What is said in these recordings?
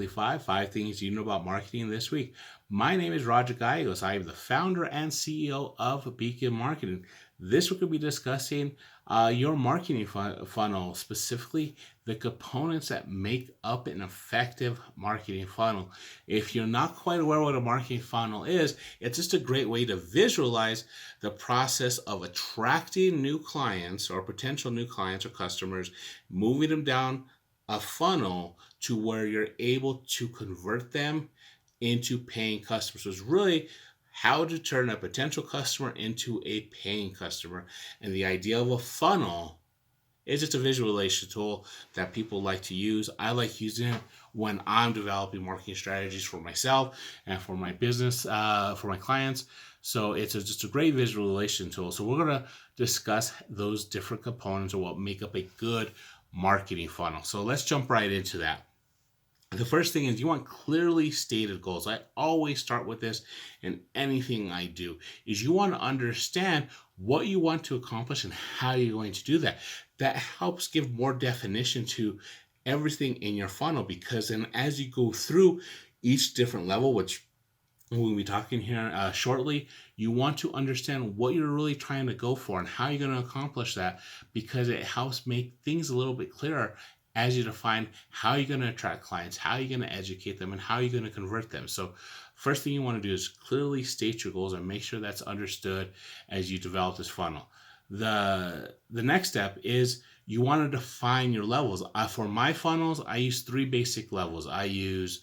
Weekly five things you know about marketing this week. My name is Roger Gallegos. I am the founder and CEO of Beacon Marketing. This week we'll be discussing your marketing funnel, specifically the components that make up an effective marketing funnel. If you're not quite aware what a marketing funnel is, it's just a great way to visualize the process of attracting new clients or potential new clients or customers, moving them down a funnel to where you're able to convert them into paying customers. So it's really how to turn a potential customer into a paying customer. And the idea of a funnel is just a visualization tool that people like to use. I like using it when I'm developing marketing strategies for myself and for my business, for my clients. So it's just a great visualization tool. So we're going to discuss those different components of what make up a good marketing funnel. So let's jump right into that. The first thing is you want clearly stated goals. I always start with this in anything I do, is you want to understand what you want to accomplish and how you're going to do that. That helps give more definition to everything in your funnel, because then as you go through each different level, which we'll be talking here shortly, you want to understand what you're really trying to go for and how you're going to accomplish that, because it helps make things a little bit clearer as you define how you're going to attract clients, how you're going to educate them, and how you're going to convert them. So first thing you want to do is clearly state your goals and make sure that's understood as you develop this funnel. The next step is you want to define your levels. For my funnels, I use 3 basic levels. I use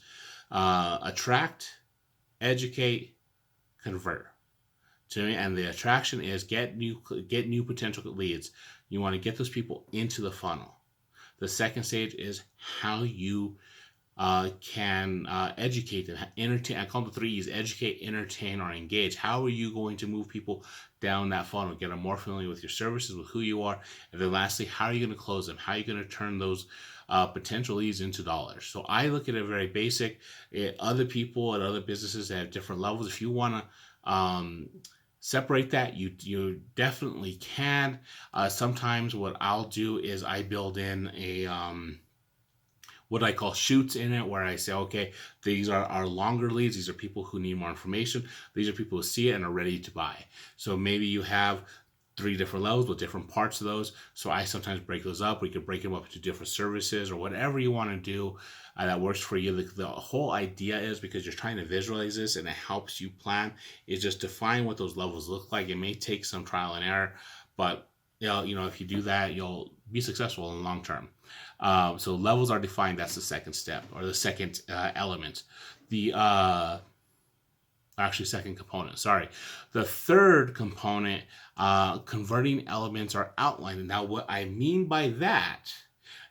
attract, educate, convert. And the attraction is get new potential leads. You want to get those people into the funnel. The second stage is how you can educate them, entertain. I call them the 3 E's: educate, entertain, or engage. How are you going to move people down that funnel, get them more familiar with your services, with who you are? And then lastly, how are you going to close them? How are you going to turn those potential leads into dollars? So I look at it very basic. Other people at other businesses have different levels. If you want to separate that, you definitely can. Sometimes what I'll do is I build in a what I call shoots in it, where I say, okay, these are our longer leads. These are people who need more information. These are people who see it and are ready to buy. So maybe you have 3 different levels with different parts of those. So I sometimes break those up. We could break them up into different services or whatever you want to do that works for you. The whole idea is, because you're trying to visualize this and it helps you plan, is just define what those levels look like. It may take some trial and error, but if you do that, you'll be successful in the long term. So levels are defined. That's the second step, or the second element. The second component. Sorry. The third component, converting elements are outlined. Now, what I mean by that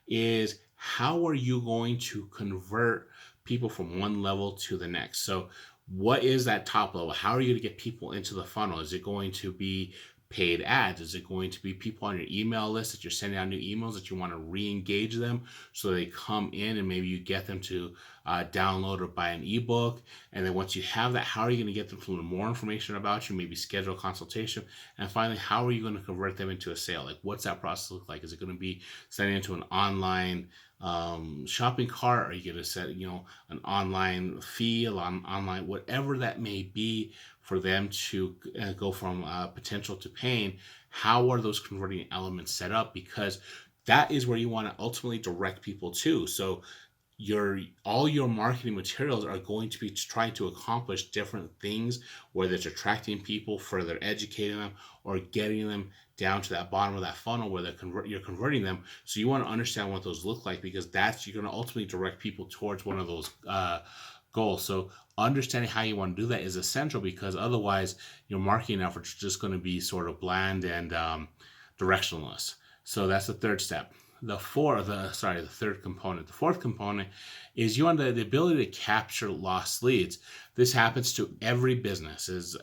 is, how are you going to convert people from one level to the next? So what is that top level? How are you going to get people into the funnel? Is it going to be paid ads? Is it going to be people on your email list that you're sending out new emails that you want to re-engage them so they come in, and maybe you get them to download or buy an ebook? And then once you have that, how are you going to get them to learn more information about you, maybe schedule a consultation? And finally, how are you going to convert them into a sale? Like, what's that process look like? Is it going to be sending into an online shopping cart? Are you going to set an online fee, online, whatever that may be, for them to go from potential to paying? How are those converting elements set up? Because that is where you want to ultimately direct people to. So all your marketing materials are going to be trying to accomplish different things, whether it's attracting people, further educating them, or getting them down to that bottom of that funnel where you're converting them. So you want to understand what those look like, because you're going to ultimately direct people towards one of those goals. So understanding how you want to do that is essential, because otherwise your marketing efforts are just going to be sort of bland and directionless. So that's the third step. The third component. The fourth component is you want the ability to capture lost leads. This happens to every business. Is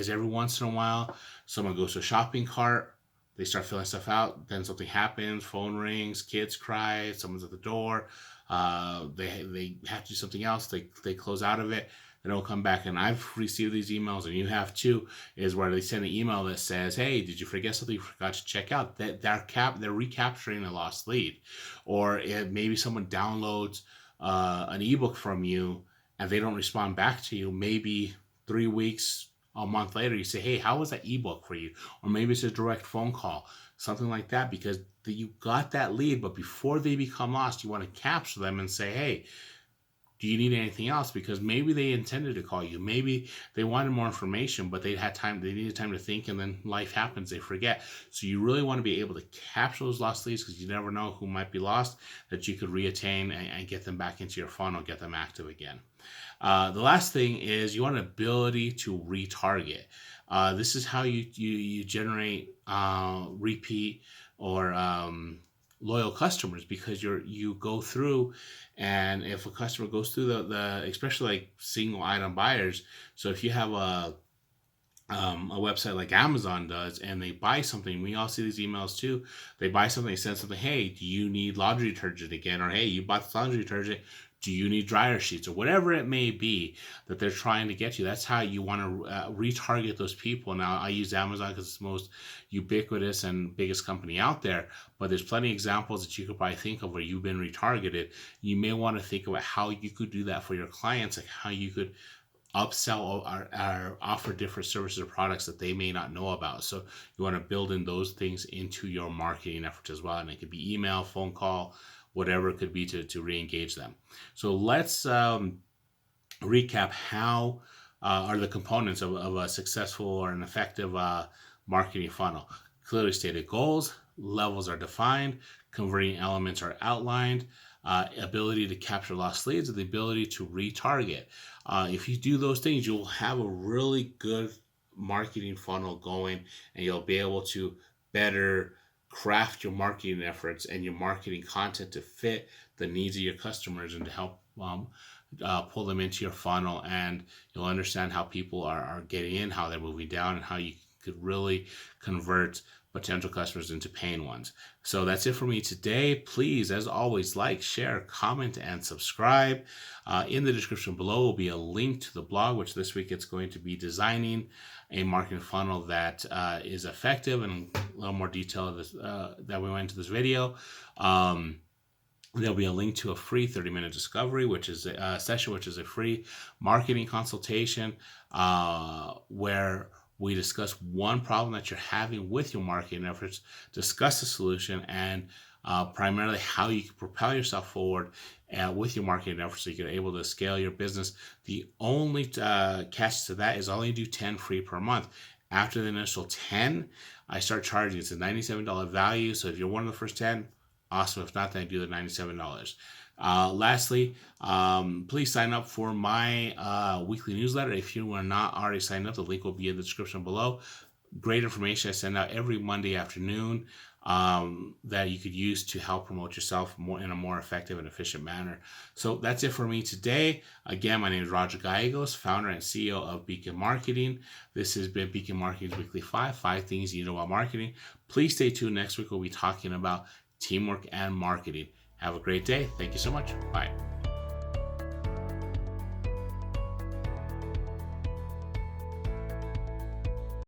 every once in a while someone goes to a shopping cart, they start filling stuff out, then something happens, phone rings, kids cry, someone's at the door, they have to do something else, they close out of it, they don't come back. And I've received these emails, and you have too, is where they send an email that says, hey, did you forget something you forgot to check out? They're recapturing a lost lead. Or maybe someone downloads an ebook from you and they don't respond back to you, maybe 3 weeks, a month later, you say, hey, how was that ebook for you? Or maybe it's a direct phone call, something like that, because you got that lead. But before they become lost, you want to capture them and say, hey, do you need anything else? Because maybe they intended to call you. Maybe they wanted more information, but they needed time to think, and then life happens, they forget. So you really want to be able to capture those lost leads, because you never know who might be lost, that you could reattain and get them back into your funnel, get them active again. The last thing is you want an ability to retarget. This is how you generate repeat or loyal customers, because you go through, and if a customer goes through the especially like single item buyers, so if you have a website like Amazon does, and they buy something, we all see these emails too. They buy something, they send something, hey, do you need laundry detergent again? Or hey, you bought this laundry detergent, do you need dryer sheets? Or whatever it may be that they're trying to get you. That's how you want to retarget those people. Now, I use Amazon because it's the most ubiquitous and biggest company out there, but there's plenty of examples that you could probably think of where you've been retargeted. You may want to think about how you could do that for your clients, like how you could upsell or offer different services or products that they may not know about. So you want to build in those things into your marketing efforts as well. And it could be email, phone call, whatever it could be to re-engage them. So let's recap how are the components of a successful or an effective marketing funnel. Clearly stated goals, levels are defined, converting elements are outlined, ability to capture lost leads, and the ability to retarget. If you do those things, you'll have a really good marketing funnel going, and you'll be able to better craft your marketing efforts and your marketing content to fit the needs of your customers and to help pull them into your funnel. And you'll understand how people are getting in, how they're moving down, and how you could really convert potential customers into paying ones. So that's it for me today. Please, as always, like, share, comment, and subscribe. In the description below will be a link to the blog, which this week it's going to be designing a marketing funnel that is effective, and a little more detail of this, that we went into this video. There'll be a link to a free 30-minute discovery, which is a session, which is a free marketing consultation where we discuss one problem that you're having with your marketing efforts, discuss the solution, and primarily how you can propel yourself forward with your marketing efforts so you're able to scale your business. The only catch to that is I only do 10 free per month. After the initial 10, I start charging. It's a $97 value. So if you're one of the first 10, awesome. If not, then I do the $97. Lastly, please sign up for my weekly newsletter. If you are not already signed up, the link will be in the description below. Great information I send out every Monday afternoon that you could use to help promote yourself in a more effective and efficient manner. So that's it for me today. Again, my name is Roger Gallegos, founder and CEO of Beacon Marketing. This has been Beacon Marketing's Weekly 5 things you know about marketing. Please stay tuned. Next week we'll be talking about teamwork and marketing. Have a great day. Thank you so much. Bye.